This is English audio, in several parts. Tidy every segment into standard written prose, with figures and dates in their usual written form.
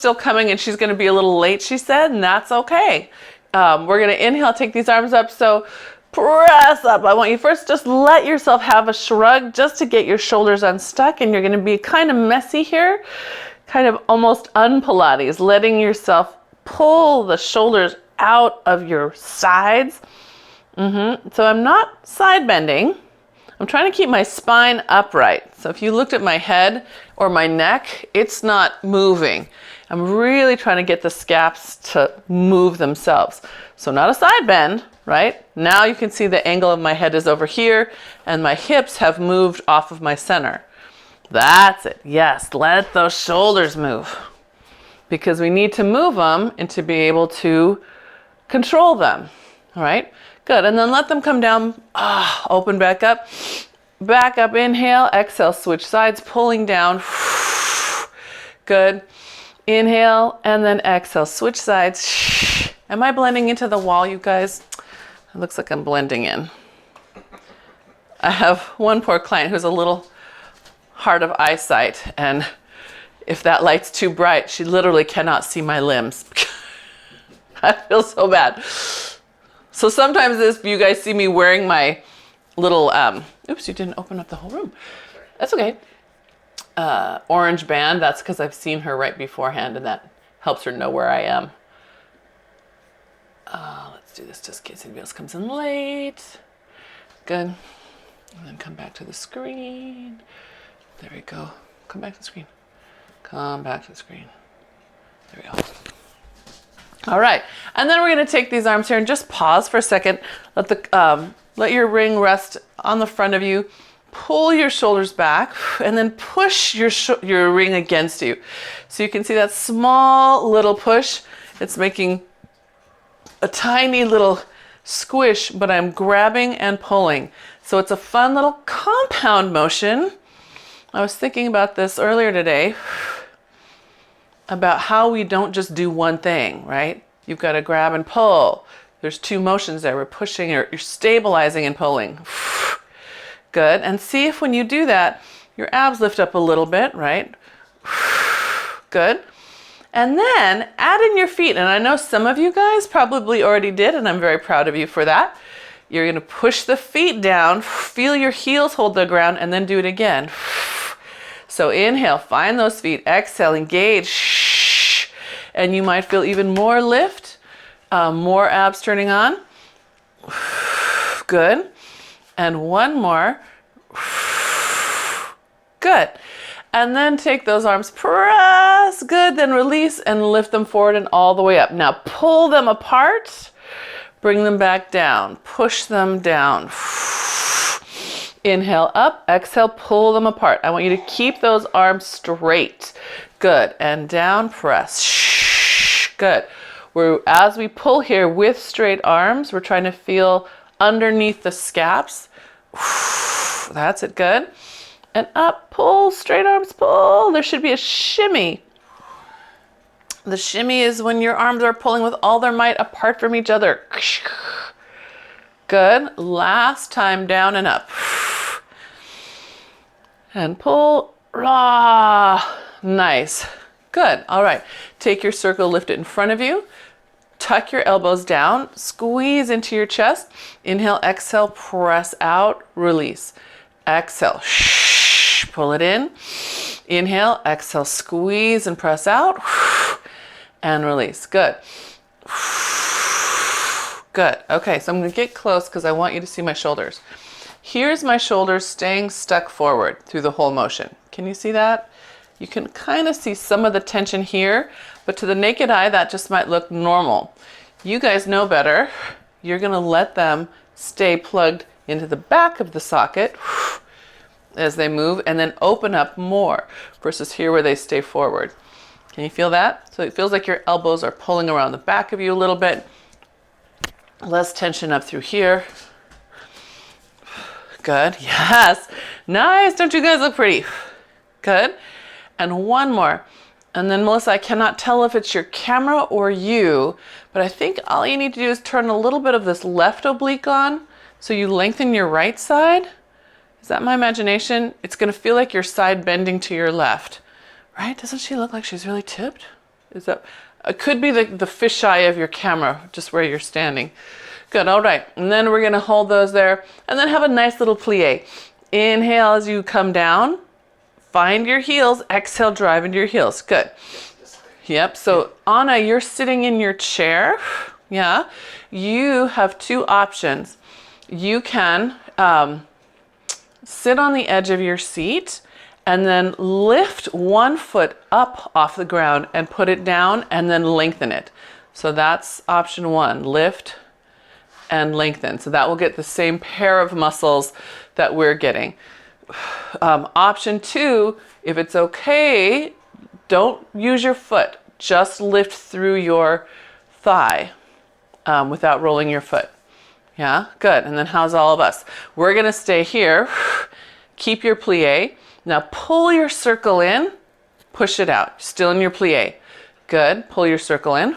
still coming and she's going to be a little late, she said, and that's okay. We're going to inhale, take these arms up. So press up. I want you first just let yourself have a shrug just to get your shoulders unstuck, and you're going to be kind of messy here, kind of almost un-Pilates, letting yourself pull the shoulders out of your sides. So I'm not side bending. I'm trying to keep my spine upright. So if you looked at my head or my neck, it's not moving. I'm really trying to get the scaps to move themselves. So not a side bend, right? Now you can see the angle of my head is over here and my hips have moved off of my center. That's it. Yes, let those shoulders move because we need to move them and to be able to control them. All right, good. And then let them come down, open back up, inhale, exhale, switch sides, pulling down. Good. Inhale and then exhale, switch sides. Am I blending into the wall, you guys? It looks like I'm blending in. I have one poor client who's a little hard of eyesight, and if that light's too bright, she literally cannot see my limbs. I feel so bad. So sometimes if you guys see me wearing my little, oops, you didn't open up the whole room. That's okay. Orange band, that's because I've seen her right beforehand and that helps her know where I am. Let's do this just in case anybody else comes in late. Good. And then come back to the screen. There we go. Come back to the screen. Come back to the screen. There we go. All right. And then we're going to take these arms here and just pause for a second. Let your ring rest on the front of you. Pull your shoulders back and then push your ring against you. So you can see that small little push. It's making a tiny little squish, but I'm grabbing and pulling. So it's a fun little compound motion. I was thinking about this earlier today, about how we don't just do one thing, right? You've got to grab and pull. There's two motions there. We're pushing, you're stabilizing and pulling. Good. And see if when you do that, your abs lift up a little bit, right? Good. And then add in your feet. And I know some of you guys probably already did, and I'm very proud of you for that. You're going to push the feet down, feel your heels hold the ground, and then do it again. So inhale, find those feet. Exhale, engage. And you might feel even more lift, more abs turning on. Good. And one more. Good. And then take those arms, press, good, then release and lift them forward and all the way up. Now pull them apart, bring them back down, push them down. Inhale up, exhale, pull them apart. I want you to keep those arms straight. Good. And down, press. Good. As we pull here with straight arms, we're trying to feel underneath the scaps. That's it. Good. And up, pull, straight arms, pull. There should be a shimmy. The shimmy is when your arms are pulling with all their might apart from each other. Good. Last time, down and up. And pull. Nice. Good. All right. Take your circle, lift it in front of you. Tuck your elbows down, squeeze into your chest. Inhale, exhale, press out, release. Exhale, pull it in. Inhale, exhale, squeeze and press out. And release. Good. Good. Okay, so I'm going to get close because I want you to see my shoulders. Here's my shoulders staying stuck forward through the whole motion. Can you see that? You can kind of see some of the tension here, but to the naked eye, that just might look normal. You guys know better. You're going to let them stay plugged into the back of the socket as they move and then open up more versus here where they stay forward. Can you feel that? So it feels like your elbows are pulling around the back of you a little bit. Less tension up through here. Good. Yes. Nice. Don't you guys look pretty? Good. And one more. And then Melissa, I cannot tell if it's your camera or you, but I think all you need to do is turn a little bit of this left oblique on so you lengthen your right side. Is that my imagination? It's going to feel like you're side bending to your left, right? Doesn't she look like she's really tipped? Is that, it could be the fisheye of your camera, just where you're standing. Good, all right. And then we're gonna hold those there and then have a nice little plie. Inhale as you come down, find your heels, exhale, drive into your heels. Good. Yep, so Anna, you're sitting in your chair. Yeah, you have two options. You can sit on the edge of your seat and then lift one foot up off the ground and put it down and then lengthen it. So that's option one, lift and lengthen. So that will get the same pair of muscles that we're getting. Option two, if it's okay, don't use your foot. Just lift through your thigh without rolling your foot. Yeah, good. And then how's all of us? We're gonna stay here. Keep your plie. Now pull your circle in, push it out. Still in your plie. Good. Pull your circle in,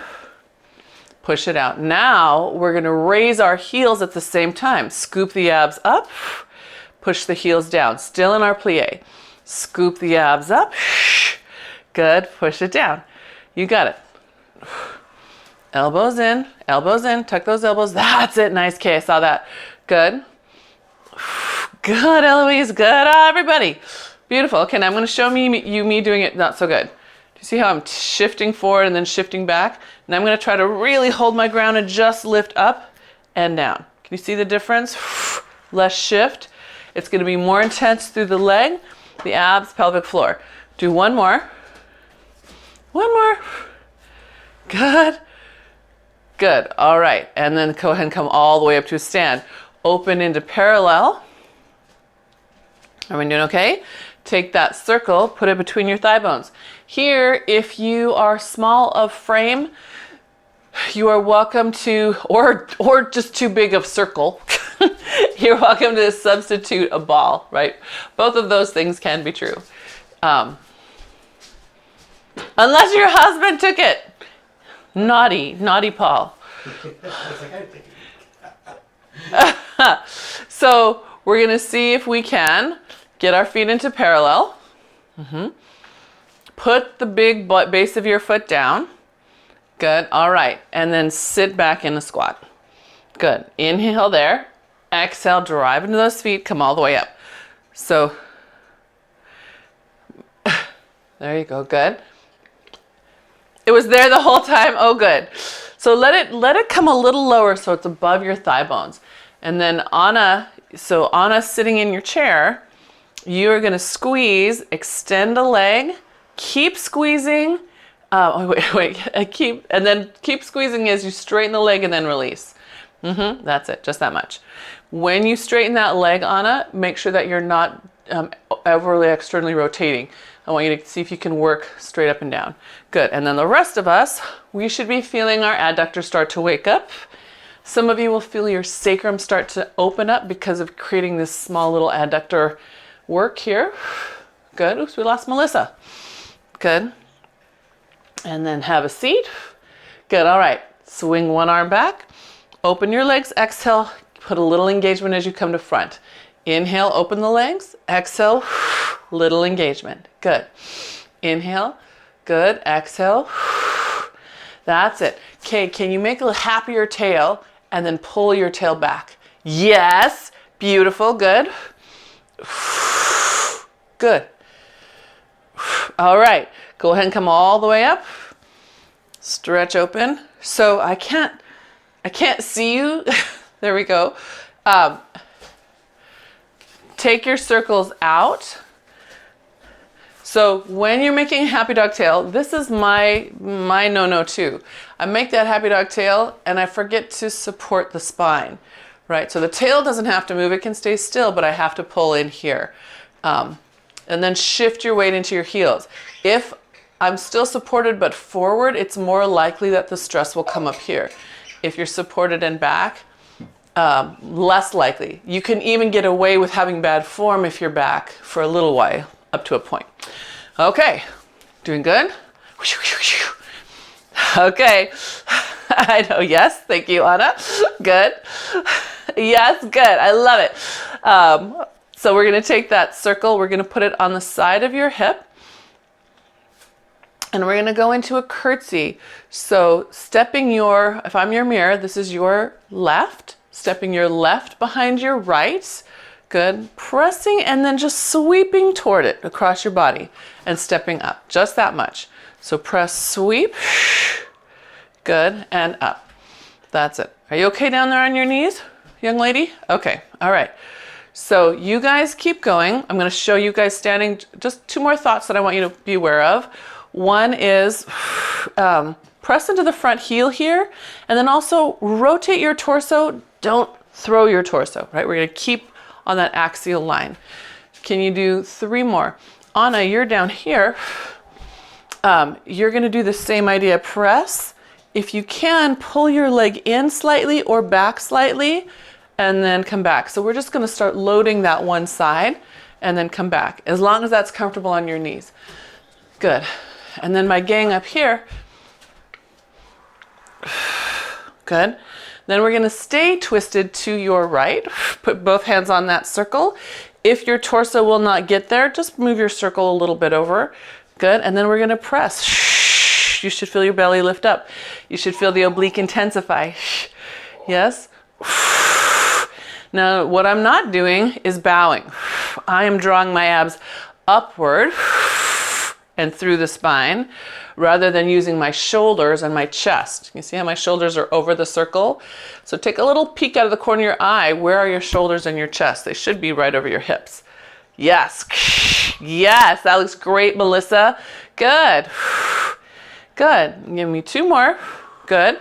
push it out. Now we're gonna raise our heels at the same time. Scoop the abs up, push the heels down. Still in our plie. Scoop the abs up. Good. Push it down. You got it. Elbows in, tuck those elbows. That's it. Nice. Okay, I saw that. Good. Good, Eloise. Good, everybody. Beautiful. Okay, now I'm going to show me doing it not so good. Do you see how I'm shifting forward and then shifting back? And I'm going to try to really hold my ground and just lift up and down. Can you see the difference? Less shift. It's going to be more intense through the leg, the abs, pelvic floor. Do one more. One more. Good. Good. All right. And then go ahead and come all the way up to a stand. Open into parallel. Are we doing okay? Take that circle, put it between your thigh bones. Here, if you are small of frame, you are welcome to, or just too big of circle, you're welcome to substitute a ball, right? Both of those things can be true. Unless your husband took it. Naughty Paul. So we're gonna see if we can get our feet into parallel. Put the big base of your foot down. Good, all right. And then sit back in a squat. Good, inhale there. Exhale, drive into those feet, come all the way up. So, there you go, good. It was there the whole time. Oh, good. So let it come a little lower so it's above your thigh bones. And then Anna sitting in your chair, you're going to squeeze, extend a leg, keep squeezing. Keep squeezing as you straighten the leg and then release. That's it, just that much. When you straighten that leg, Anna, make sure that you're not overly externally rotating. I want you to see if you can work straight up and down. Good. And then the rest of us, we should be feeling our adductors start to wake up. Some of you will feel your sacrum start to open up because of creating this small little adductor work here. Good. Oops, we lost Melissa. Good. And then have a seat. Good. All right. Swing one arm back. Open your legs. Exhale. Put a little engagement as you come to front. Inhale, open the legs. Exhale, little engagement. Good. Inhale. Good. Exhale. That's it. Okay, can you make a happier tail and then pull your tail back? Yes. Beautiful. Good. Good. All right. Go ahead and come all the way up. Stretch open. So I can't see you. There we go. Take your circles out. So when you're making a happy dog tail, this is my no-no too. I make that happy dog tail and I forget to support the spine, right? So the tail doesn't have to move, it can stay still, but I have to pull in here. And then shift your weight into your heels. If I'm still supported but forward, it's more likely that the stress will come up here. If you're supported and back, less likely. You can even get away with having bad form if you're back for a little while, up to a point. Okay, doing good? Okay, I know, yes, thank you, Anna. Good. Yes, good, I love it. So we're gonna take that circle, we're gonna put it on the side of your hip. And we're gonna go into a curtsy. So stepping if I'm your mirror, this is your left, stepping your left behind your right. Good. Pressing and then just sweeping toward it across your body and stepping up, just that much. So press, sweep, good, and up. That's it. Are you okay down there on your knees, young lady? Okay, all right. So you guys keep going. I'm gonna show you guys standing, just 2 more thoughts that I want you to be aware of. One is press into the front heel here, and then also rotate your torso. Don't throw your torso, right? We're gonna keep on that axial line. Can you do 3 more? Anna, you're down here. You're gonna do the same idea. Press. If you can, pull your leg in slightly or back slightly, and then come back. So we're just gonna start loading that one side and then come back, as long as that's comfortable on your knees. Good. And then my gang up here. Good. Then we're gonna stay twisted to your right. Put both hands on that circle. If your torso will not get there, just move your circle a little bit over. Good. And then we're gonna press. You should feel your belly lift up. You should feel the oblique intensify. Yes. Now, what I'm not doing is bowing. I am drawing my abs upward and through the spine, rather than using my shoulders and my chest. You see how my shoulders are over the circle? So take a little peek out of the corner of your eye. Where are your shoulders and your chest? They should be right over your hips. Yes. Yes, that looks great, Melissa. Good. Good. Give me 2 more. Good.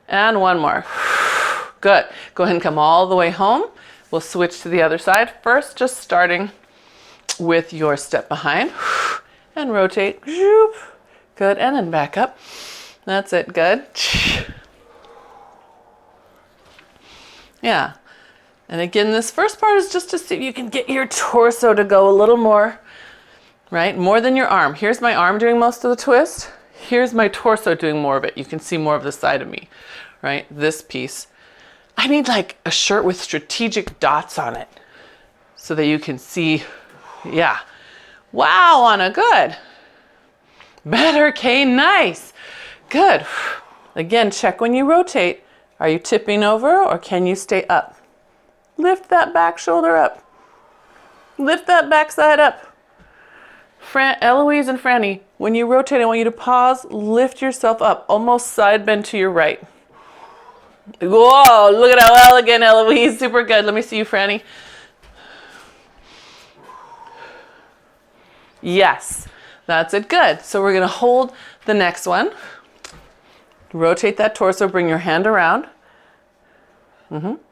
And 1 more. Good. Go ahead and come all the way home. We'll switch to the other side. First, just starting with your step behind. And rotate. Good. And then back up. That's it. Good. Yeah. And again, this first part is just to see if you can get your torso to go a little more, right? More than your arm. Here's my arm doing most of the twist. Here's my torso doing more of it. You can see more of the side of me, right? This piece. I need like a shirt with strategic dots on it so that you can see. Yeah. Wow, Anna, good. Better, Kay, nice. Good. Again, check when you rotate. Are you tipping over or can you stay up? Lift that back shoulder up. Lift that back side up. Eloise and Franny, when you rotate, I want you to pause, lift yourself up, almost side bend to your right. Whoa, look at how elegant, Eloise, super good. Let me see you, Franny. Yes, that's it, good. So we're gonna hold the next one. Rotate that torso, bring your hand around.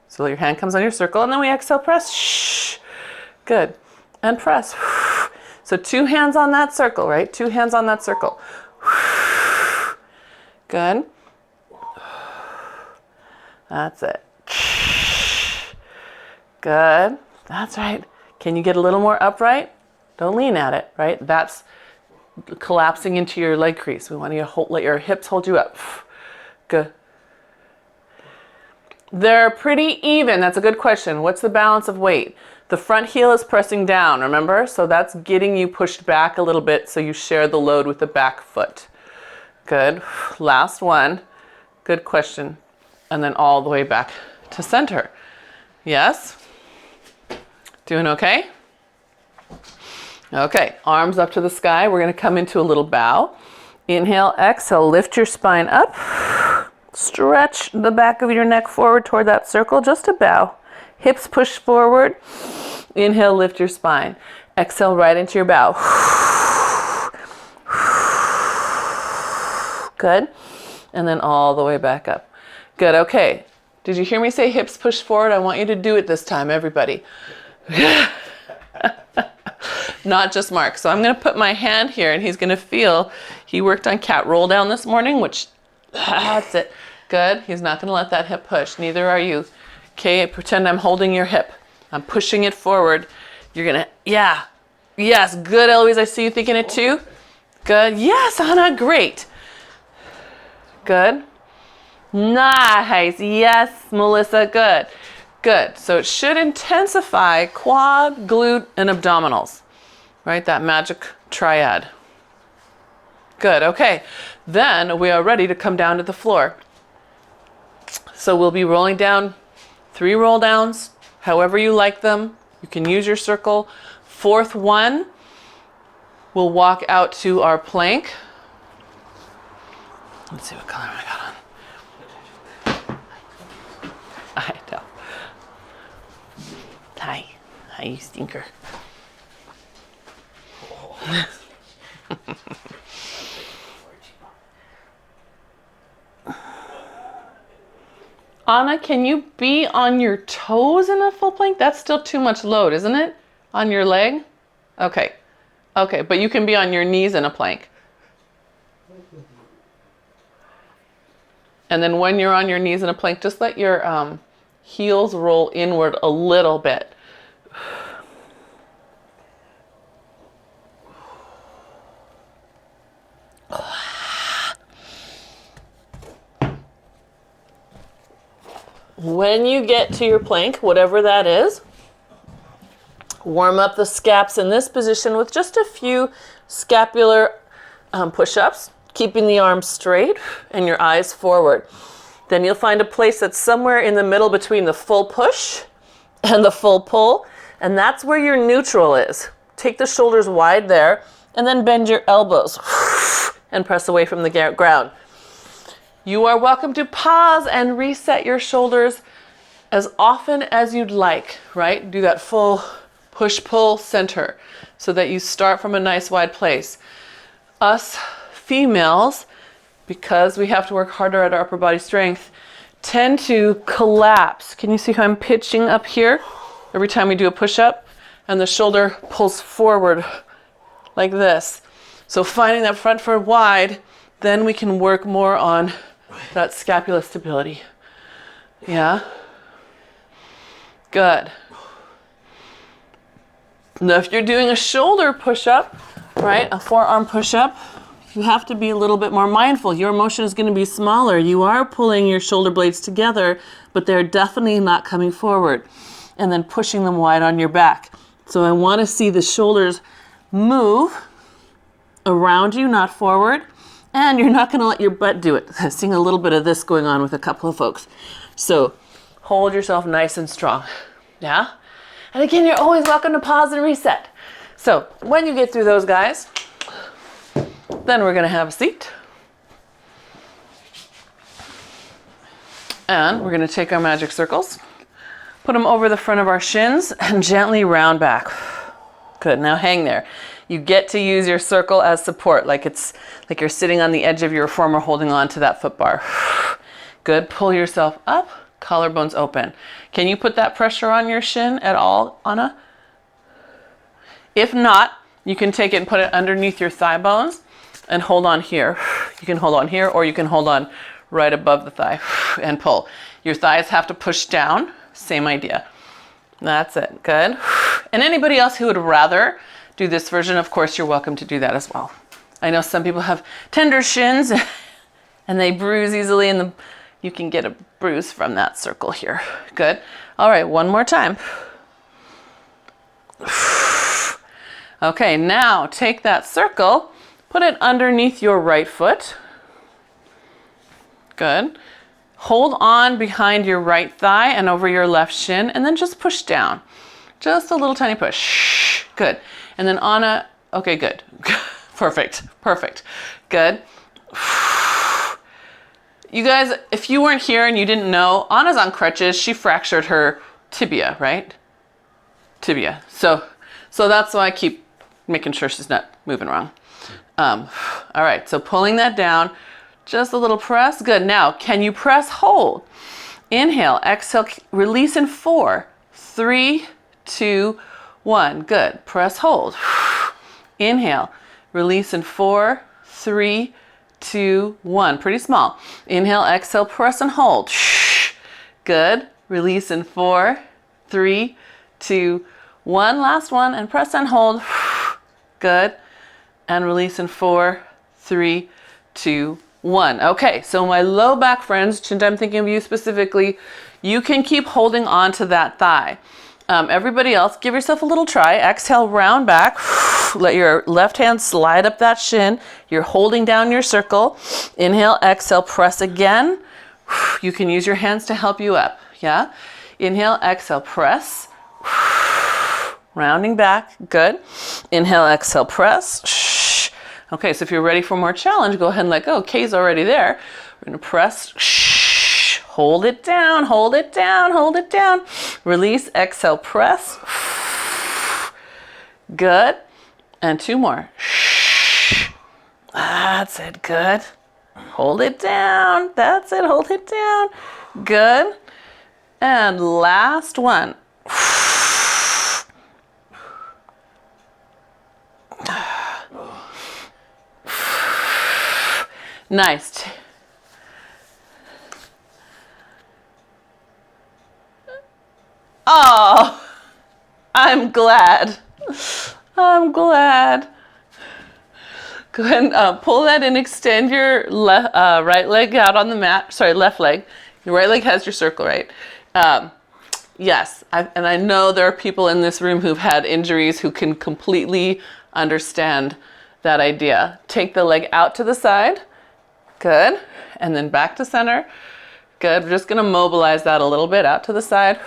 So your hand comes on your circle, and then we exhale, press. Shh. Good, and press. So 2 hands on that circle, right? 2 hands on that circle. Good. That's it. Good. That's right. Can you get a little more upright? Don't lean at it, right? That's collapsing into your leg crease. We want you to let your hips hold you up. Good. They're pretty even. That's a good question. What's the balance of weight? The front heel is pressing down, remember? So that's getting you pushed back a little bit so you share the load with the back foot. Good. Last one. Good question. And then all the way back to center. Yes? Doing okay? Okay, arms up to the sky. We're going to come into a little bow. Inhale, exhale, lift your spine up. Stretch the back of your neck forward toward that circle, just a bow. Hips push forward. Inhale, lift your spine. Exhale right into your bow. Good. And then all the way back up. Good, okay. Did you hear me say hips push forward? I want you to do it this time, everybody. Not just Mark. So I'm going to put my hand here and he's going to feel, he worked on cat roll down this morning, which, that's it. Good. He's not going to let that hip push. Neither are you. Okay, pretend I'm holding your hip. I'm pushing it forward. You're going to, yeah. Yes, good, Eloise. I see you thinking it too. Good. Yes, Anna, great. Good. Nice. Yes, Melissa, good. Good. So it should intensify quad, glute, and abdominals. Right? That magic triad. Good, okay. Then we are ready to come down to the floor. So we'll be rolling down 3 roll downs, however you like them. You can use your circle. 4th one, we'll walk out to our plank. Let's see what color I got on. I know. Hi, you stinker. Anna, can you be on your toes in a full plank? That's still too much load, isn't it? On your leg? Okay. Okay, but you can be on your knees in a plank. And then when you're on your knees in a plank, just let your heels roll inward a little bit. When you get to your plank, whatever that is, warm up the scaps in this position with just a few scapular push-ups, keeping the arms straight and your eyes forward. Then you'll find a place that's somewhere in the middle between the full push and the full pull, and that's where your neutral is. Take the shoulders wide there, and then bend your elbows and press away from the ground. You are welcome to pause and reset your shoulders as often as you'd like, right? Do that full push-pull center so that you start from a nice wide place. Us females, because we have to work harder at our upper body strength, tend to collapse. Can you see how I'm pitching up here every time we do a push-up? And the shoulder pulls forward like this. So finding that front foot wide, then we can work more on that scapular stability. Yeah? Good. Now if you're doing a shoulder push-up, right, a forearm push-up, you have to be a little bit more mindful. Your motion is going to be smaller. You are pulling your shoulder blades together, but they're definitely not coming forward. And then pushing them wide on your back. So I want to see the shoulders move around you, not forward. And you're not going to let your butt do it. I'm seeing a little bit of this going on with a couple of folks. So hold yourself nice and strong. Yeah? And again, you're always welcome to pause and reset. So when you get through those guys, then we're going to have a seat. And we're going to take our magic circles, put them over the front of our shins, and gently round back. Good. Now hang there. You get to use your circle as support, like you're sitting on the edge of your reformer holding on to that foot bar. Good. Pull yourself up, collarbones open. Can you put that pressure on your shin at all, Anna? If not, you can take it and put it underneath your thigh bones and hold on here. You can hold on here, or you can hold on right above the thigh and pull. Your thighs have to push down. Same idea. That's it. Good. And anybody else who would rather do this version, of course, you're welcome to do that as well. I know some people have tender shins and they bruise easily, and you can get a bruise from that circle here. Good. All right, one more time. Okay, now take that circle, put it underneath your right foot. Good. Hold on behind your right thigh and over your left shin, and then just push down. Just a little tiny push. Good. And then Anna, okay, good. Perfect. Good. You guys, if you weren't here and you didn't know, Anna's on crutches. She fractured her tibia, right? Tibia. So that's why I keep making sure she's not moving wrong. All right, so pulling that down, just a little press. Good. Now, can you press hold? Inhale, exhale, release in 4, 3, 2, 1. Good. Press hold. Inhale, release in 4, 3, 2, 1. Pretty small. Inhale, exhale, press and hold. Good. Release in 4, 3, 2, 1. Last one, and press and hold. Good. And release in 4, 3, 2, 1. Okay, so my low back friends, Chinta, I'm thinking of you specifically, you can keep holding on to that thigh. Everybody else, give yourself a little try. Exhale, round back. Let your left hand slide up that shin. You're holding down your circle. Inhale, exhale, press again. You can use your hands to help you up. Yeah? Inhale, exhale, press. Rounding back. Good. Inhale, exhale, press. Okay, so if you're ready for more challenge, go ahead and let go. Kay's already there. We're going to press. Hold it down, hold it down, hold it down. Release, exhale, press. Good. And 2 more. That's it, good. Hold it down. That's it, hold it down. Good. And last one. Nice. Oh, I'm glad. I'm glad. Go ahead and pull that in. Extend your right leg out on the mat. Sorry, left leg. Your right leg has your circle, right? Yes, and I know there are people in this room who've had injuries who can completely understand that idea. Take the leg out to the side. Good. And then back to center. Good. We're just going to mobilize that a little bit out to the side.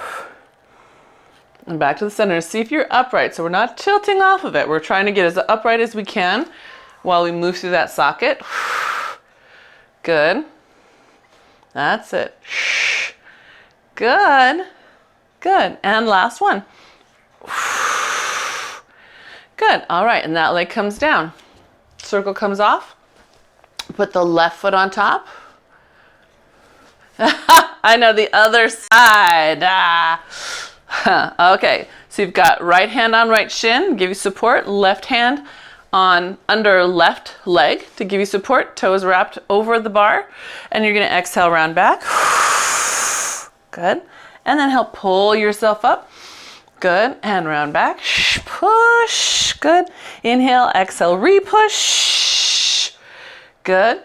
And back to the center. See if you're upright. So we're not tilting off of it. We're trying to get as upright as we can while we move through that socket. Good. That's it. Good. Good. And last one. Good. All right. And that leg comes down. Circle comes off. Put the left foot on top. I know, the other side. Okay, so you've got right hand on right shin, give you support. Left hand on under left leg to give you support. Toes wrapped over the bar. And you're going to exhale, round back. Good. And then help pull yourself up. Good. And round back. Push. Good. Inhale, exhale, re-push. Good.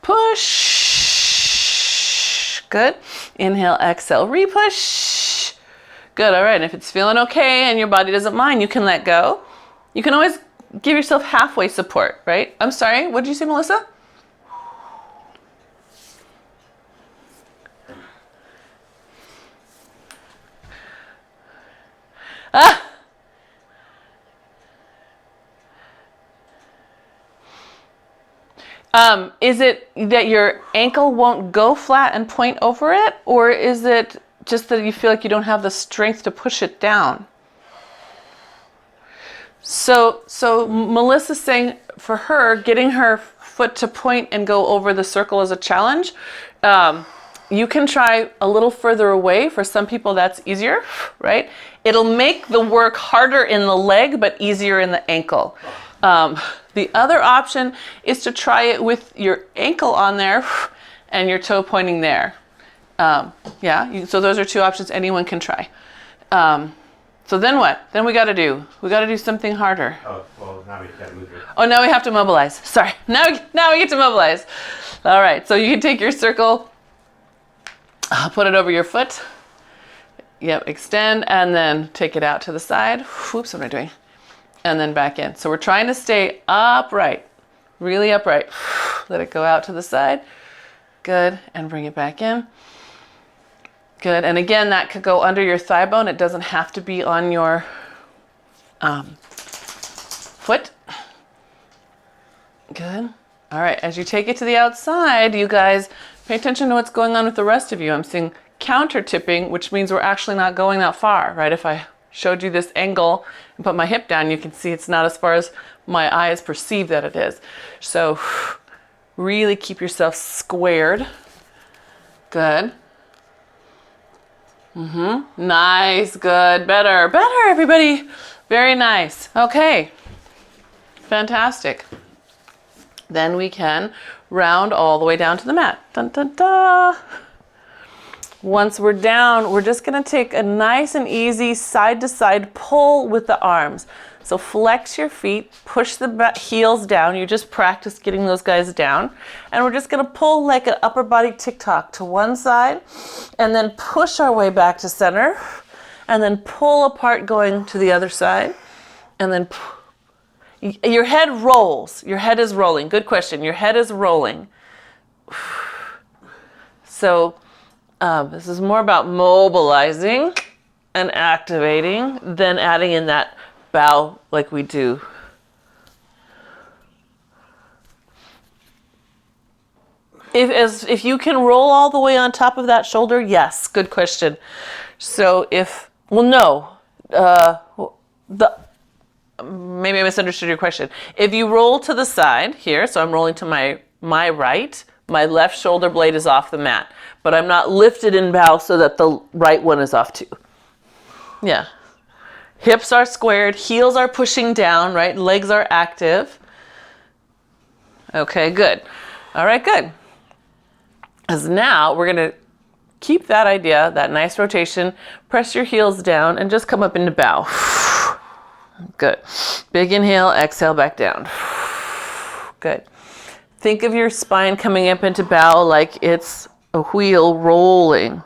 Push. Good. Inhale, exhale, re-push. Good. All right. And if it's feeling okay and your body doesn't mind, you can let go. You can always give yourself halfway support, right? I'm sorry. What did you say, Melissa? Is it that your ankle won't go flat and point over it, or is it just that you feel like you don't have the strength to push it down? So Melissa's saying for her, getting her foot to point and go over the circle is a challenge. You can try a little further away. For some people that's easier, right? It'll make the work harder in the leg, but easier in the ankle. The other option is to try it with your ankle on there and your toe pointing there. So those are two options anyone can try. So then what? Then we got to do something harder. Oh, well, now we can't move it. Oh, now we have to mobilize. Sorry. Now we get to mobilize. All right. So you can take your circle, put it over your foot. Yep. Extend and then take it out to the side. Whoops, what am I doing? And then back in. So we're trying to stay upright, really upright. Let it go out to the side. Good. And bring it back in. Good. And again, that could go under your thigh bone. It doesn't have to be on your foot. Good. All right. As you take it to the outside, you guys pay attention to what's going on with the rest of you. I'm seeing counter tipping, which means we're actually not going that far, right? If I showed you this angle and put my hip down, you can see it's not as far as my eyes perceive that it is. So really keep yourself squared. Good. Nice, good, better, everybody. Very nice. Okay. Fantastic. Then we can round all the way down to the mat. Dun, dun, dun. Once we're down, we're just going to take a nice and easy side to side pull with the arms. So flex your feet, push the heels down. You just practice getting those guys down. And we're just going to pull like an upper body tick-tock to one side and then push our way back to center and then pull apart going to the other side, and then your head rolls. Your head is rolling. Good question. Your head is rolling. So this is more about mobilizing and activating than adding in that bow like we do. If you can roll all the way on top of that shoulder, yes, good question. So maybe I misunderstood your question. If you roll to the side here, so I'm rolling to my right, my left shoulder blade is off the mat, but I'm not lifted in bow so that the right one is off too. Yeah. Hips are squared, heels are pushing down, right? Legs are active. Okay, good. All right, good. Because now we're going to keep that idea, that nice rotation, press your heels down and just come up into bow. Good. Big inhale, exhale back down. Good. Think of your spine coming up into bow like it's a wheel rolling.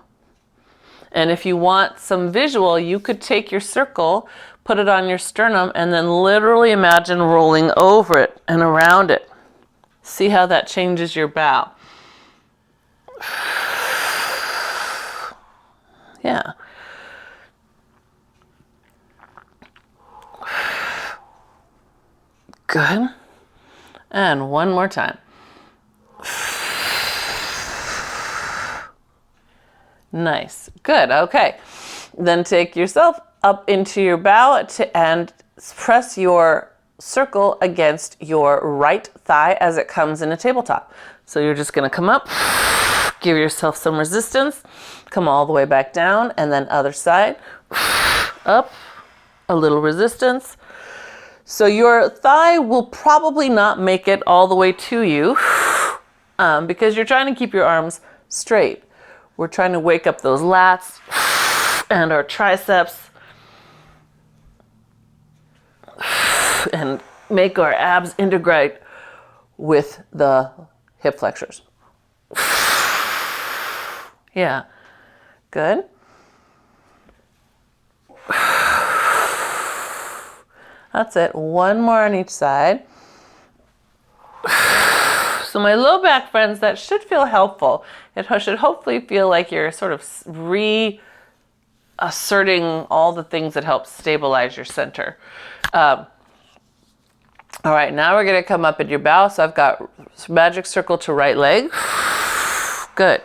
And if you want some visual, you could take your circle, put it on your sternum, and then literally imagine rolling over it and around it. See how that changes your bow. Yeah. Good. And one more time. Nice. Good. Okay. Then take yourself up into your bow and press your circle against your right thigh as it comes in a tabletop. So you're just going to come up, give yourself some resistance, come all the way back down, and then other side, up, a little resistance. So your thigh will probably not make it all the way to you because you're trying to keep your arms straight. We're trying to wake up those lats and our triceps and make our abs integrate with the hip flexors. Yeah, good. That's it. One more on each side. So my low back friends, that should feel helpful. It should hopefully feel like you're sort of reasserting all the things that help stabilize your center. All right, now we're going to come up in your bow. So I've got magic circle to right leg. Good.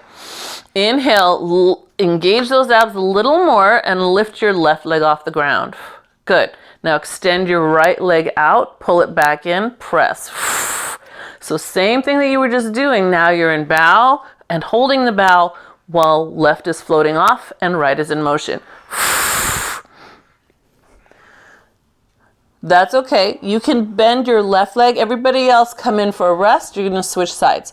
Inhale, engage those abs a little more and lift your left leg off the ground. Good. Now extend your right leg out, pull it back in, press. So same thing that you were just doing. Now you're in bow and holding the bow while left is floating off and right is in motion. That's okay. You can bend your left leg. Everybody else come in for a rest. You're going to switch sides.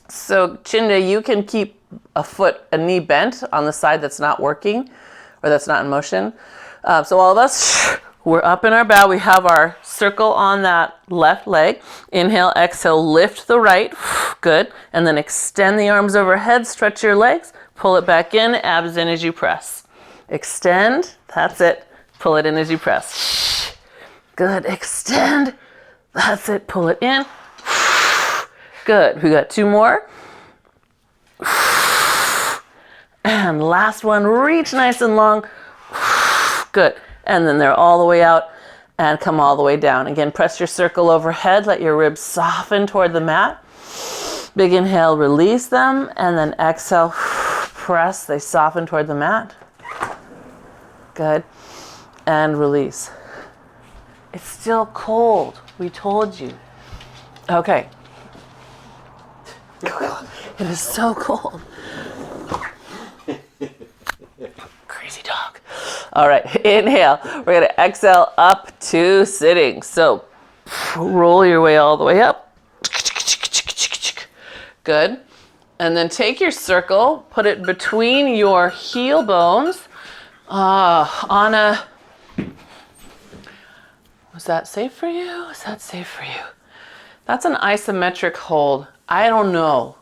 So Chinda, you can keep a knee bent on the side that's not working or that's not in motion. So all of us, we're up in our bow. We have our circle on that left leg. Inhale, exhale, lift the right. Good. And then extend the arms overhead, stretch your legs, pull it back in, abs in as you press. Extend, that's it. Pull it in as you press. Good, extend, that's it. Pull it in. Good, we got two more. And last one, reach nice and long. Good, and then they're all the way out and come all the way down. Again, press your circle overhead, let your ribs soften toward the mat. Big inhale, release them, and then exhale, press, they soften toward the mat. Good. And release. It's still cold. We told you. Okay. It is so cold. Crazy dog. All right. Inhale. We're going to exhale up to sitting. So roll your way all the way up. Good. And then take your circle, put it between your heel bones. Anna, was that safe for you? Is that safe for you? That's an isometric hold. I don't know.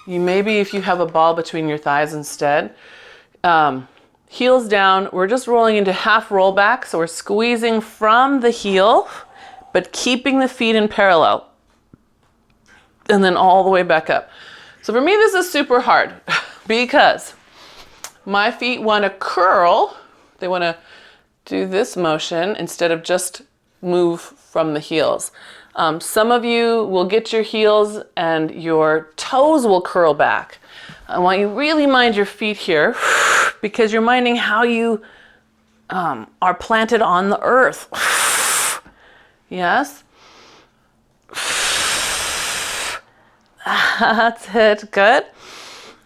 maybe if you have a ball between your thighs instead. Heels down, we're just rolling into half rollback. So we're squeezing from the heel, but keeping the feet in parallel. And then all the way back up. So for me, this is super hard because my feet want to curl. They want to do this motion instead of just move from the heels. Some of you will get your heels and your toes will curl back. I want you to really mind your feet here because you're minding how you are planted on the earth. Yes? That's it. Good.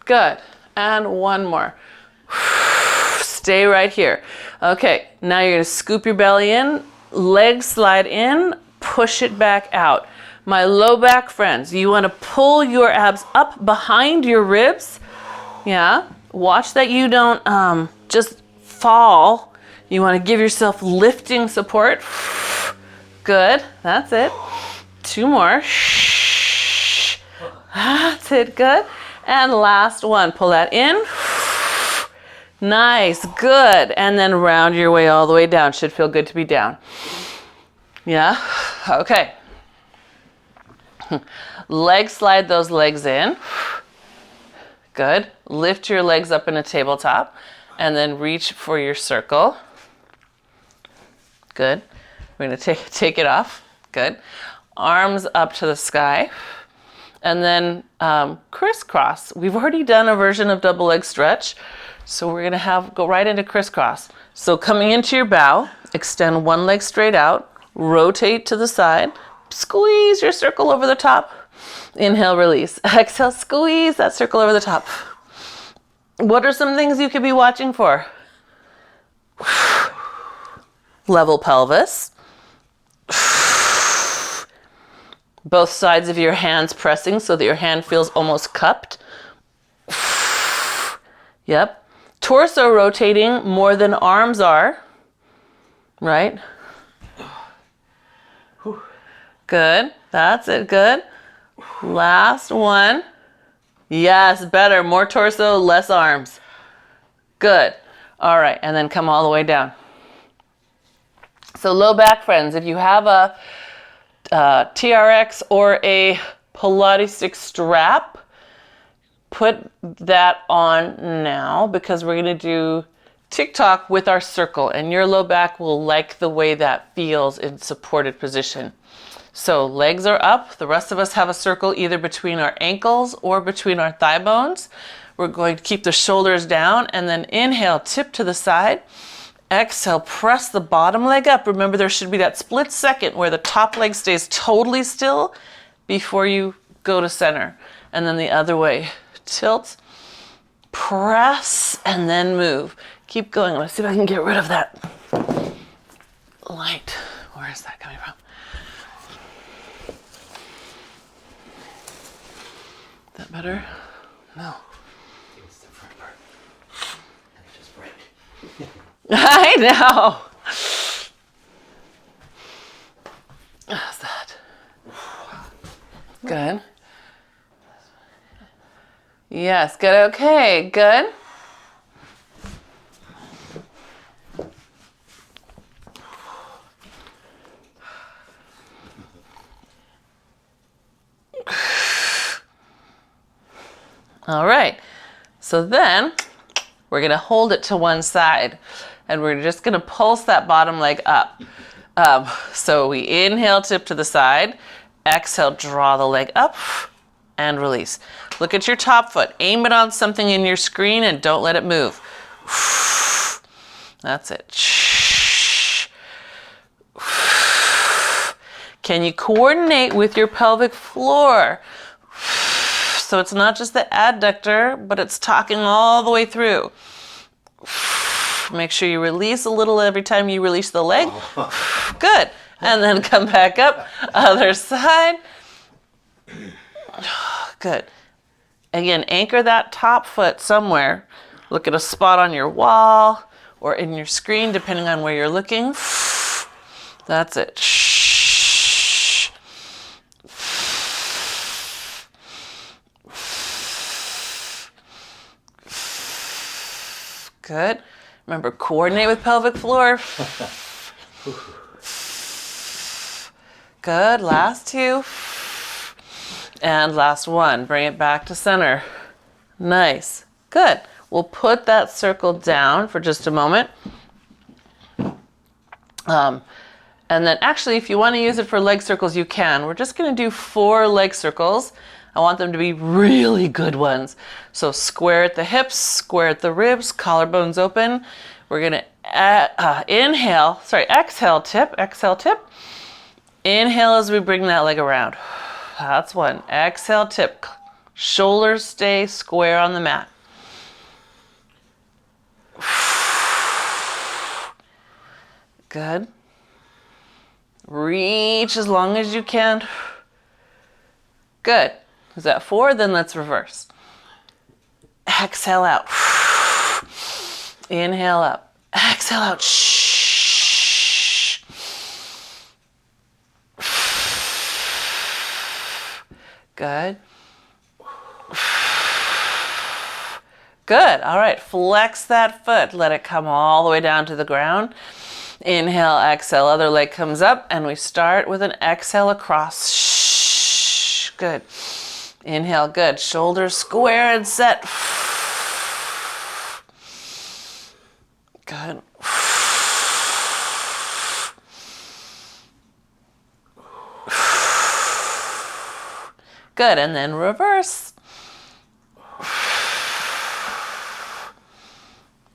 Good. And one more. Stay right here. Okay, now you're going to scoop your belly in, legs slide in, push it back out. My low back friends, you want to pull your abs up behind your ribs. Yeah. Watch that you don't just fall. You want to give yourself lifting support. Good. That's it. Two more. That's it. Good. And last one. Pull that in. Nice. Good. And then round your way all the way down. Should feel good to be down. Yeah. Okay. Leg slide those legs in. Good. Lift your legs up in a tabletop and then reach for your circle. Good. We're going to take it off. Good. Arms up to the sky. And then crisscross. We've already done a version of double leg stretch. So we're going to go right into crisscross. So coming into your bow, extend one leg straight out, rotate to the side, squeeze your circle over the top. Inhale, release. Exhale, squeeze that circle over the top. What are some things you could be watching for? Level pelvis. Both sides of your hands pressing so that your hand feels almost cupped. Yep. Torso rotating more than arms are. Right? Good. That's it. Good. Last one. Yes, better. More torso, less arms. Good. All right. And then come all the way down. So low back friends, if you have a TRX or a Pilates stick strap, put that on now because we're going to do TikTok with our circle and your low back will like the way that feels in supported position. So legs are up. The rest of us have a circle either between our ankles or between our thigh bones. We're going to keep the shoulders down and then inhale, tip to the side. Exhale, press the bottom leg up. Remember, there should be that split second where the top leg stays totally still before you go to center. And then the other way. Tilt, press, and then move. Keep going. Let's see if I can get rid of that light. Where is that coming from? Is that better? No. It's the front part. And it's just bright. I know. How's that? Good. Yes, good. Okay, good. All right. So then we're going to hold it to one side and we're just going to pulse that bottom leg up. So we inhale, tip to the side, exhale, draw the leg up and release. Look at your top foot. Aim it on something in your screen and don't let it move. That's it. Can you coordinate with your pelvic floor? So it's not just the adductor, but it's talking all the way through. Make sure you release a little every time you release the leg. Good. And then come back up. Other side. Good. Again, anchor that top foot somewhere. Look at a spot on your wall or in your screen, depending on where you're looking. That's it. Good. Remember, coordinate with pelvic floor. Good. Last 2. And last 1. Bring it back to center. Nice. Good. We'll put that circle down for just a moment. And then actually, if you want to use it for leg circles, you can. We're just going to do 4 leg circles. I want them to be really good ones. So square at the hips, square at the ribs, collarbones open. We're going to exhale, tip. Inhale as we bring that leg around. That's 1. Exhale, tip. Shoulders stay square on the mat. Good. Reach as long as you can. Good. Is that 4? Then let's reverse. Exhale out. Inhale up. Exhale out. Good. Good. All right. Flex that foot. Let it come all the way down to the ground. Inhale, exhale. Other leg comes up, and we start with an exhale across. Good. Inhale. Good. Shoulders square and set. Good. Good. And then reverse.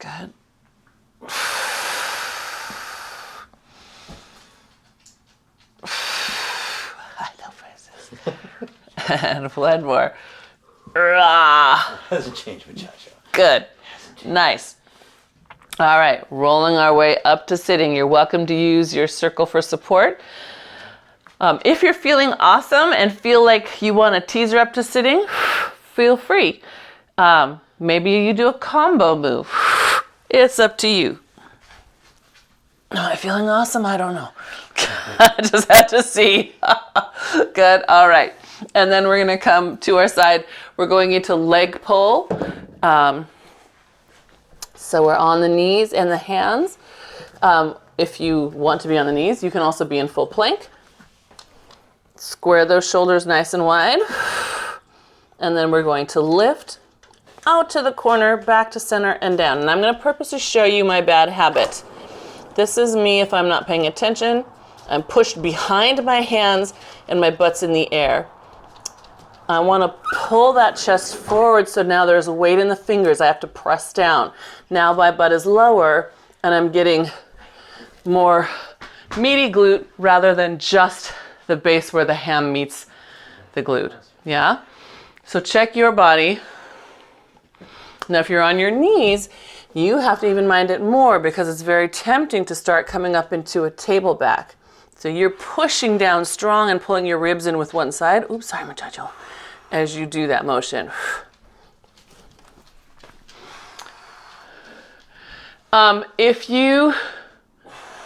Good. I love phrases. And one more. Hasn't changed, muchacho. Good. Nice. All right, rolling our way up to sitting. You're welcome to use your circle for support. If you're feeling awesome and feel like you want to teaser up to sitting, feel free. Maybe you do a combo move. It's up to you. Am I feeling awesome? I don't know. I just had to see. Good. All right. And then we're going to come to our side. We're going into leg pull. So we're on the knees and the hands. If you want to be on the knees, you can also be in full plank. Square those shoulders nice and wide. And then we're going to lift out to the corner, back to center, and down. And I'm going to purposely show you my bad habit. This is me if I'm not paying attention. I'm pushed behind my hands and my butt's in the air. I want to pull that chest forward so now there's weight in the fingers. I have to press down. Now my butt is lower and I'm getting more meaty glute rather than just the base where the ham meets the glute. Yeah? So check your body. Now if you're on your knees, you have to even mind it more because it's very tempting to start coming up into a table back. So you're pushing down strong and pulling your ribs in with one side. Oops, sorry, muchacho. As you do that motion. If you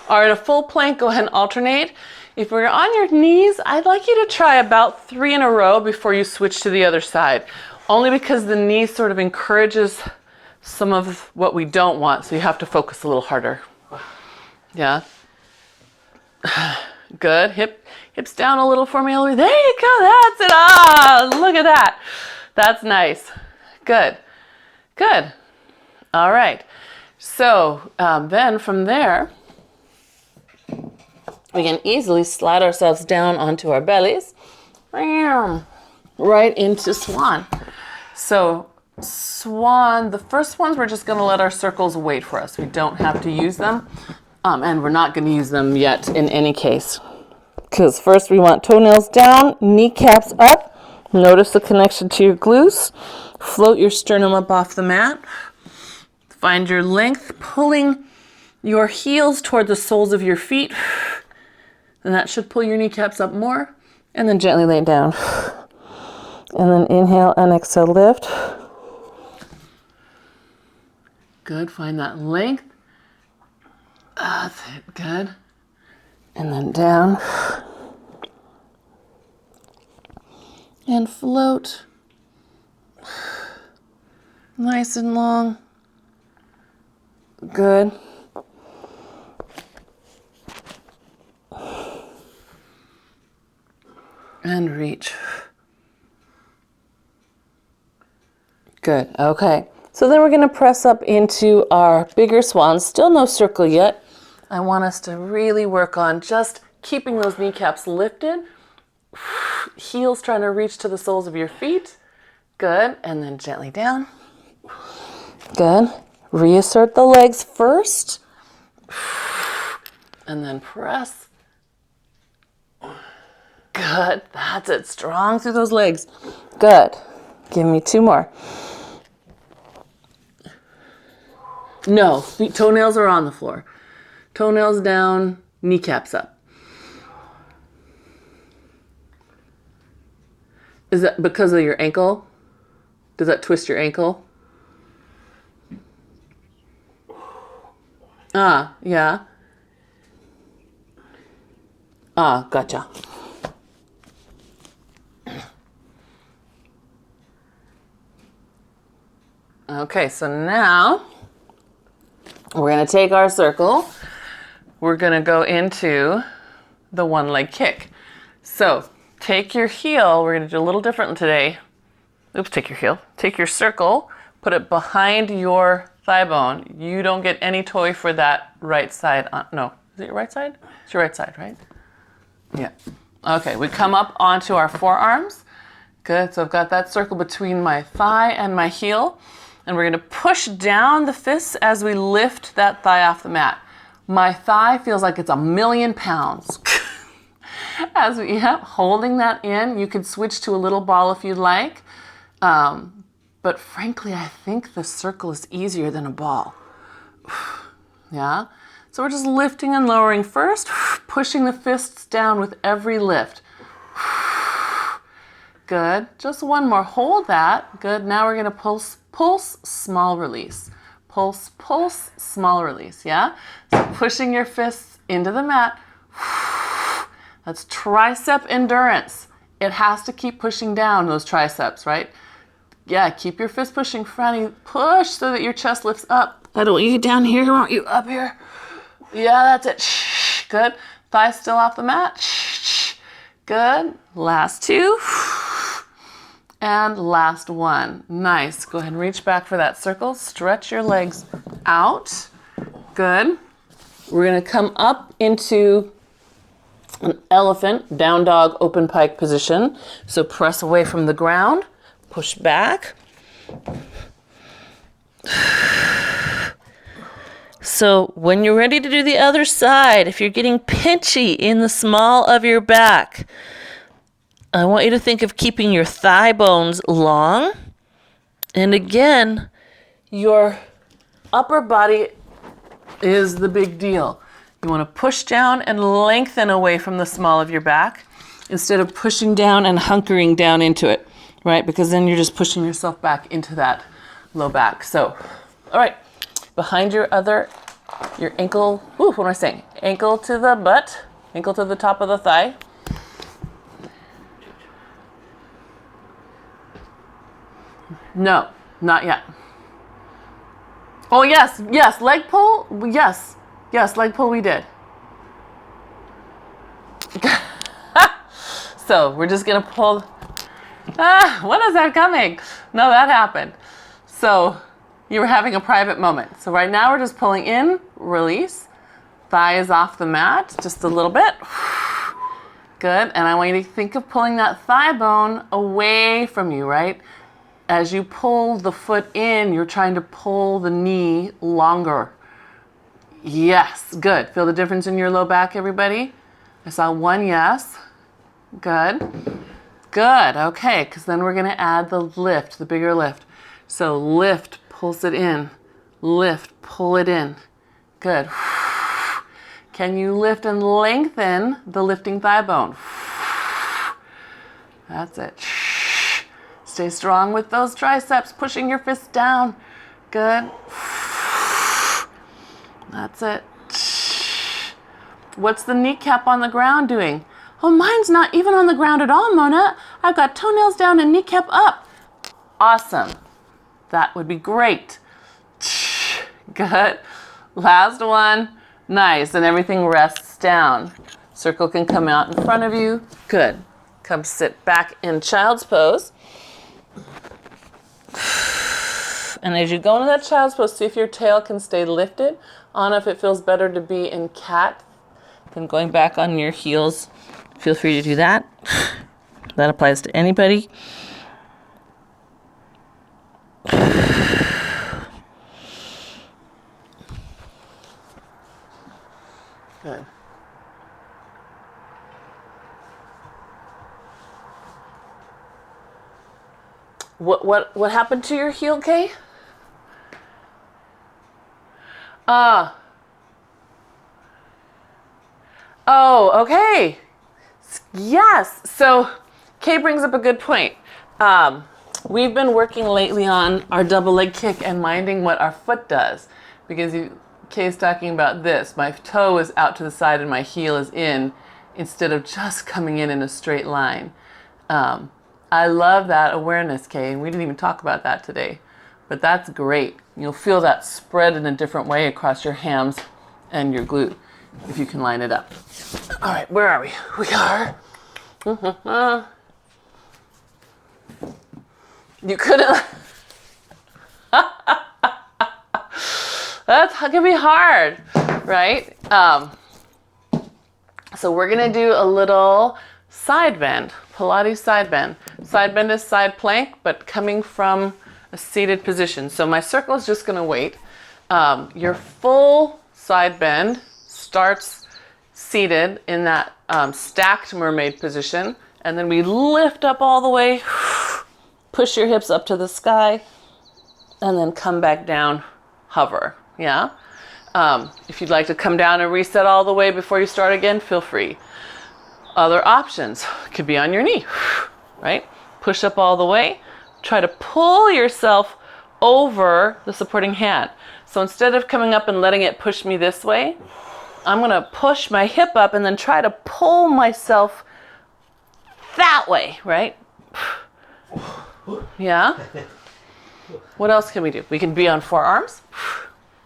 are in a full plank, go ahead and alternate. If you're on your knees, I'd like you to try about 3 in a row before you switch to the other side. Only because the knee sort of encourages some of what we don't want, so you have to focus a little harder. Yeah. Good. Hips down a little for me, Ellery. There you go. That's it. Ah, look at that. That's nice. Good. Good. All right. So then from there, we can easily slide ourselves down onto our bellies. Right into swan. So swan, the first ones, we're just going to let our circles wait for us. We don't have to use them. And we're not going to use them yet in any case. Because first we want toenails down, kneecaps up. Notice the connection to your glutes. Float your sternum up off the mat. Find your length, pulling your heels toward the soles of your feet. And that should pull your kneecaps up more. And then gently lay down. And then inhale and exhale, lift. Good, find that length. That's it, good. And then down. And float. Nice and long. Good. And reach. Good. Okay. So then we're going to press up into our bigger swan. Still no circle yet. I want us to really work on just keeping those kneecaps lifted. Heels trying to reach to the soles of your feet. Good. And then gently down. Good. Reassert the legs first. And then press. Good. That's it. Strong through those legs. Good. Give me 2 more. No, toenails are on the floor. Toenails down, kneecaps up. Is that because of your ankle? Does that twist your ankle? Ah, yeah. Ah, gotcha. Okay, so now we're going to take our circle. We're going to go into the one leg kick. So take your heel. We're going to do a little different today. Oops, take your heel. Take your circle, put it behind your thigh bone. You don't get any toy for that right side. No, is it your right side? It's your right side, right? Yeah. Okay, we come up onto our forearms. Good, so I've got that circle between my thigh and my heel. And we're going to push down the fists as we lift that thigh off the mat. My thigh feels like it's 1,000,000 pounds. As we, holding that in, you could switch to a little ball if you'd like. But frankly, I think the circle is easier than a ball. Yeah? So we're just lifting and lowering first, pushing the fists down with every lift. Good. Just one more. Hold that. Good. Now we're going to pulse, pulse, small release. Pulse, pulse, small release. Yeah? So pushing your fists into the mat. That's tricep endurance. It has to keep pushing down those triceps, right? Yeah, keep your fist pushing, Franny. Push so that your chest lifts up. I don't want you down here. I want you up here. Yeah, that's it. Good. Thighs still off the mat. Good. Last 2. And last 1. Nice. Go ahead and reach back for that circle. Stretch your legs out. Good. We're going to come up into an elephant, down dog, open pike position. So press away from the ground. Push back. So when you're ready to do the other side, if you're getting pinchy in the small of your back, I want you to think of keeping your thigh bones long. And again, your upper body is the big deal. You want to push down and lengthen away from the small of your back instead of pushing down and hunkering down into it, right? Because then you're just pushing yourself back into that low back. So, all right, behind your ankle, what am I saying? Ankle to the butt, ankle to the top of the thigh. No, not yet. Oh, yes, leg pull, yes, leg pull we did. So we're just gonna pull, when is that coming? No, that happened. So you were having a private moment. So right now we're just pulling in, release, thigh is off the mat, just a little bit. Good, and I want you to think of pulling that thigh bone away from you, right? As you pull the foot in, you're trying to pull the knee longer. Yes, good. Feel the difference in your low back, everybody? I saw 1 yes. Good. Good, okay, because then we're gonna add the lift, the bigger lift. So lift, pulls it in. Lift, pull it in. Good. Can you lift and lengthen the lifting thigh bone? That's it. Stay strong with those triceps, pushing your fists down. Good. That's it. What's the kneecap on the ground doing? Oh, mine's not even on the ground at all, Mona. I've got toenails down and kneecap up. Awesome. That would be great. Good. Last one. Nice. And everything rests down. Circle can come out in front of you. Good. Come sit back in child's pose. And as you go into that child's pose, see if your tail can stay lifted. Anna, if it feels better to be in cat than going back on your heels, feel free to do that. That applies to anybody. Good. What happened to your heel, Kay? Oh, okay. Yes. So Kay brings up a good point. We've been working lately on our double leg kick and minding what our foot does, because Kay's talking about this. My toe is out to the side and my heel is in, instead of just coming in a straight line. I love that awareness, Kay, and we didn't even talk about that today, but that's great. You'll feel that spread in a different way across your hams and your glute if you can line it up. All right, where are we? We are. You couldn't. That can be hard, right? So we're gonna do a little side bend, Pilates side bend. Side bend is side plank, but coming from a seated position. So my circle is just gonna wait. Your full side bend starts seated in that stacked mermaid position, and then we lift up all the way, push your hips up to the sky, and then come back down, hover, yeah? If you'd like to come down and reset all the way before you start again, feel free. Other options could be on your knee, right? Push up all the way, try to pull yourself over the supporting hand. So instead of coming up and letting it push me this way, I'm gonna push my hip up and then try to pull myself that way, right? Yeah? What else can we do? We can be on forearms,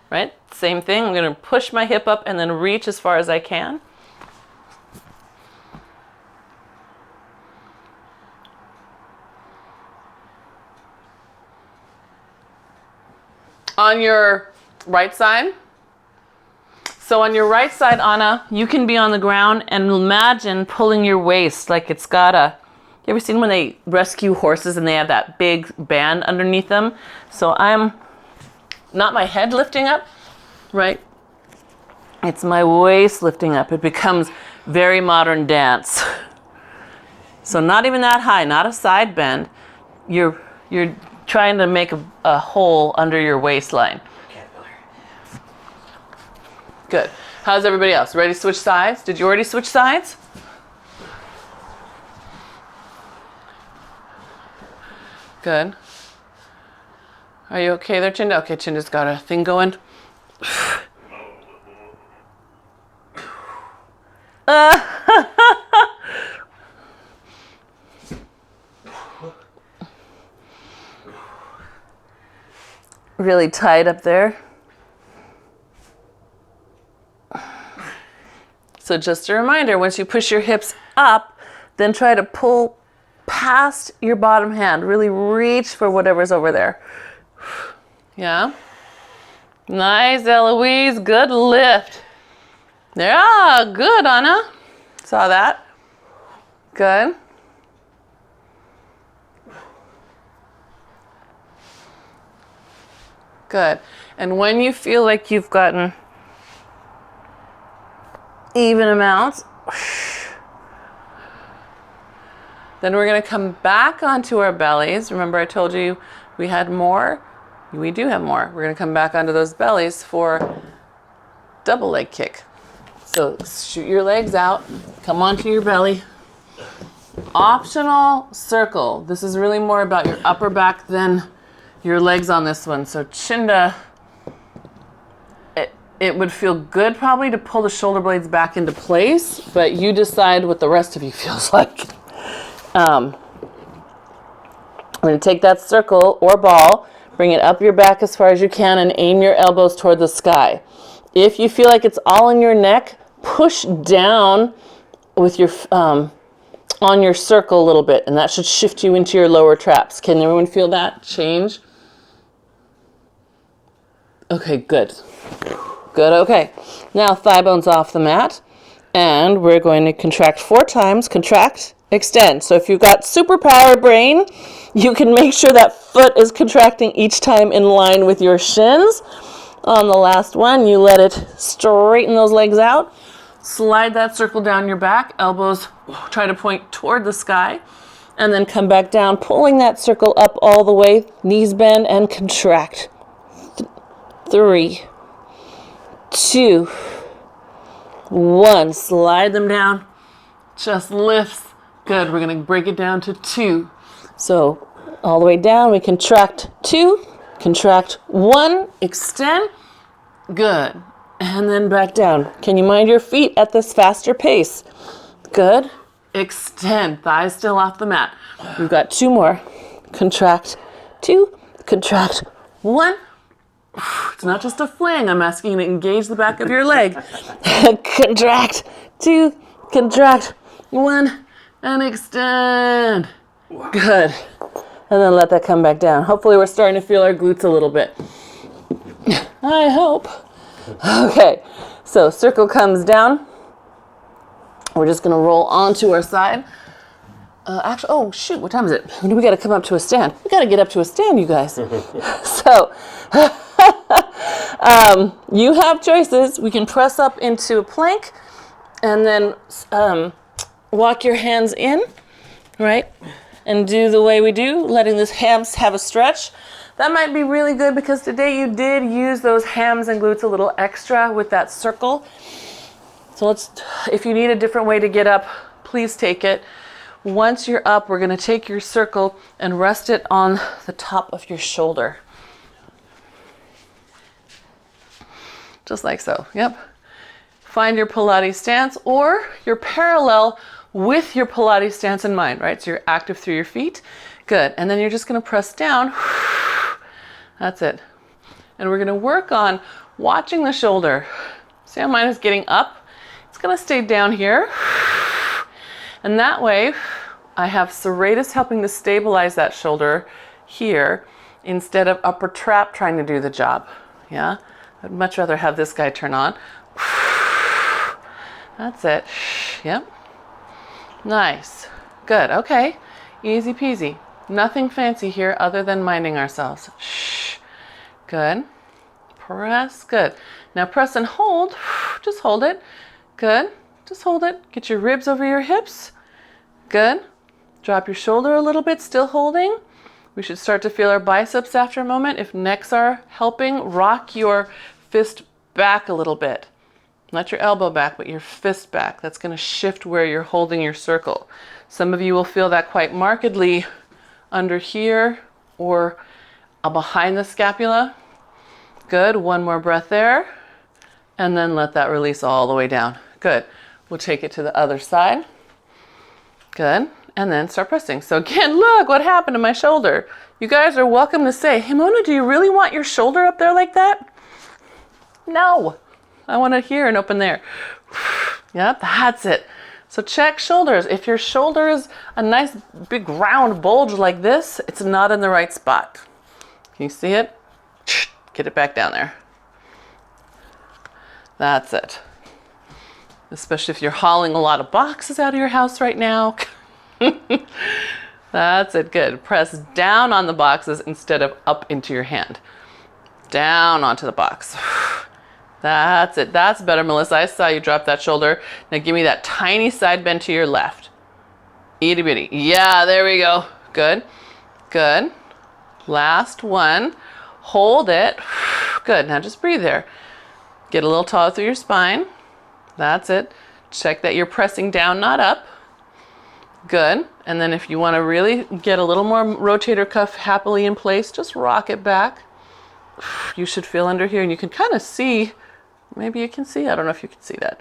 right? Same thing, I'm gonna push my hip up and then reach as far as I can. On your right side, so on your right side, Anna, you can be on the ground and imagine pulling your waist like it's got a, you ever seen when they rescue horses and they have that big band underneath them? So I'm not my head lifting up, right? It's my waist lifting up. It becomes very modern dance. So not even that high, not a side bend. You're trying to make a hole under your waistline. Good. How's everybody else? Ready to switch sides? Did you already switch sides? Good. Are you okay there, Chinda? Okay, Chinda's got a thing going. Really tight up there. So just a reminder, once you push your hips up, then try to pull past your bottom hand. Really reach for whatever's over there. Yeah? Nice, Eloise. Good lift. Yeah, good, Anna. Saw that. Good. Good. And when you feel like you've gotten even amounts, then we're going to come back onto our bellies. Remember I told you we had more? We do have more. We're going to come back onto those bellies for double leg kick. So shoot your legs out, come onto your belly. Optional circle. This is really more about your upper back than your legs on this one. So Chinda, it would feel good probably to pull the shoulder blades back into place, but you decide what the rest of you feels like. I'm going to take that circle or ball, bring it up your back as far as you can, and aim your elbows toward the sky. If you feel like it's all in your neck, push down with your on your circle a little bit, and that should shift you into your lower traps. Can everyone feel that change? Okay, good. Good, okay. Now thigh bones off the mat, and we're going to contract 4 times. Contract, extend. So if you've got superpower brain, you can make sure that foot is contracting each time in line with your shins. On the last one, you let it straighten those legs out. Slide that circle down your back. Elbows try to point toward the sky. And then come back down, pulling that circle up all the way. Knees bend and contract. 3, 2, 1. Slide them down. Just lifts. Good. We're going to break it down to 2. So all the way down, we contract 2, contract 1, extend. Good. And then back down. Can you mind your feet at this faster pace? Good. Extend. Thighs still off the mat. We've got 2 more. Contract 2, contract 1. It's not just a fling. I'm asking you to engage the back of your leg. Contract 2, contract 1, and extend. Good. And then let that come back down. Hopefully we're starting to feel our glutes a little bit. I hope. Okay, so circle comes down. We're just going to roll onto our side. Actually, oh shoot, what time is it? We got to come up to a stand. We got to get up to a stand, you guys. So, you have choices. We can press up into a plank and then walk your hands in, right? And do the way we do, letting this hams have a stretch. That might be really good because today you did use those hams and glutes a little extra with that circle. So if you need a different way to get up, please take it. Once you're up, we're going to take your circle and rest it on the top of your shoulder. Just like so. Yep. Find your Pilates stance or your parallel with your Pilates stance in mind, right? So you're active through your feet. Good. And then you're just going to press down. That's it. And we're going to work on watching the shoulder. See how mine is getting up? It's going to stay down here. And that way, I have serratus helping to stabilize that shoulder here instead of upper trap trying to do the job. Yeah? I'd much rather have this guy turn on. That's it. Yep. Nice. Good. Okay. Easy peasy. Nothing fancy here other than minding ourselves. Shh. Good. Press. Good. Now press and hold. Just hold it. Good. Just hold it. Get your ribs over your hips. Good. Drop your shoulder a little bit, still holding. We should start to feel our biceps after a moment. If necks are helping, rock your fist back a little bit. Not your elbow back, but your fist back. That's going to shift where you're holding your circle. Some of you will feel that quite markedly under here or behind the scapula. Good. One more breath there. And then let that release all the way down. Good. We'll take it to the other side. Good. And then start pressing. So again, look what happened to my shoulder. You guys are welcome to say, hey, Mona, do you really want your shoulder up there like that? No. I want it here and open there. Yep, that's it. So check shoulders. If your shoulder is a nice big round bulge like this, it's not in the right spot. Can you see it? Get it back down there. That's it. Especially if you're hauling a lot of boxes out of your house right now. That's it. Good. Press down on the boxes instead of up into your hand. Down onto the box. That's it. That's better, Melissa. I saw you drop that shoulder. Now give me that tiny side bend to your left. Itty bitty. Yeah, there we go. Good. Good. Last one. Hold it. Good. Now just breathe there. Get a little taller through your spine. That's it. Check that you're pressing down, not up. Good. And then if you want to really get a little more rotator cuff happily in place, just rock it back. You should feel under here, and you can kind of see, maybe you can see, I don't know if you can see that,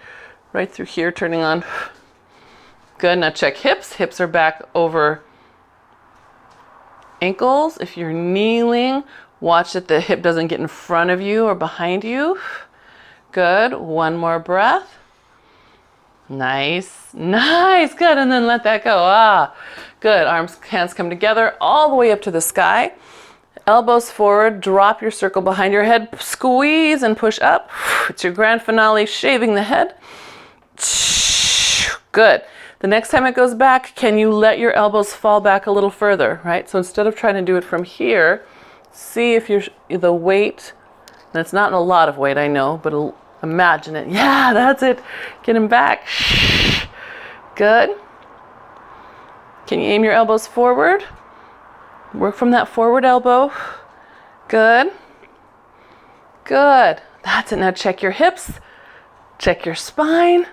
right through here turning on. Good. Now check hips. Hips are back over ankles. If you're kneeling, watch that the hip doesn't get in front of you or behind you. Good. One more breath. Nice. Nice. Good. And then let that go. Ah, good. Arms, hands come together all the way up to the sky. Elbows forward. Drop your circle behind your head. Squeeze and push up. It's your grand finale, shaving the head. Good. The next time it goes back, can you let your elbows fall back a little further, right? So instead of trying to do it from here, see if the weight, and it's not a lot of weight, I know, but imagine it. Yeah, that's it. Get him back. Good. Can you aim your elbows forward? Work from that forward elbow. Good. Good. That's it. Now check your hips. Check your spine.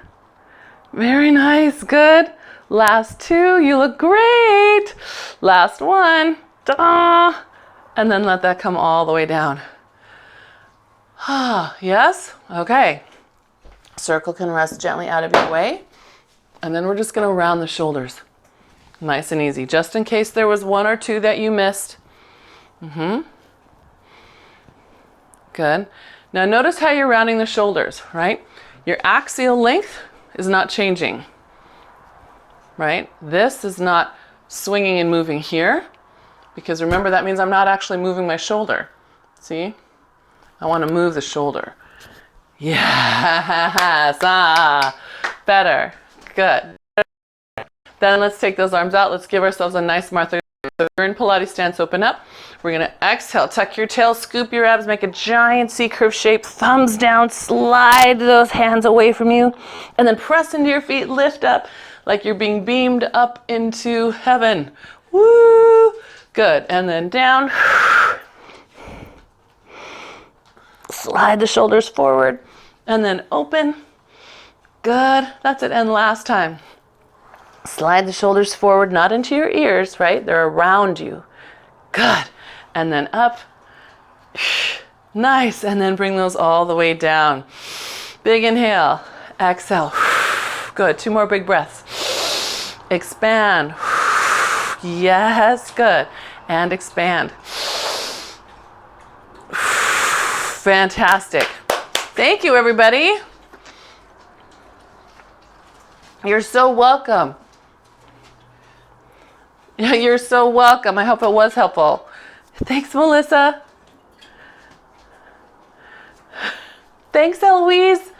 Very nice. Good. Last two. You look great. Last one. Da. And then let that come all the way down. Yes? Okay. Circle can rest gently out of your way. And then we're just going to round the shoulders. Nice and easy. Just in case there was one or two that you missed. Good. Now notice how you're rounding the shoulders, right? Your axial length is not changing, right? This is not swinging and moving here, because remember that means I'm not actually moving my shoulder. See? I want to move the shoulder. Yes, better, good. Then let's take those arms out. Let's give ourselves a nice Martha. So you're in Pilates stance, open up. We're gonna exhale, tuck your tail, scoop your abs, make a giant C-curve shape, thumbs down, slide those hands away from you, and then press into your feet, lift up like you're being beamed up into heaven. Woo! Good, and then down. Slide the shoulders forward, and then open. Good, that's it, and last time. Slide the shoulders forward, not into your ears, right? They're around you. Good. And then up. Nice. And then bring those all the way down. Big inhale. Exhale. Good. Two more big breaths. Expand. Yes. Good. And expand. Fantastic. Thank you, everybody. You're so welcome. You're so welcome. I hope it was helpful. Thanks, Melissa. Thanks, Eloise.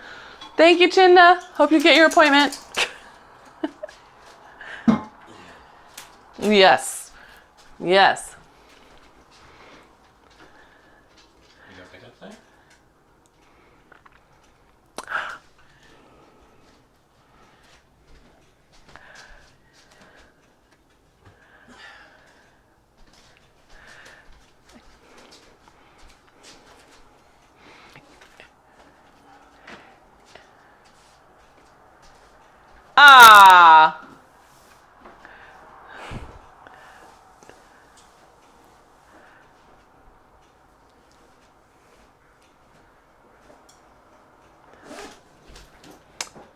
Thank you, Chinda. Hope you get your appointment. Yes. Yes. You got pick up there? Ah.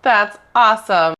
That's awesome.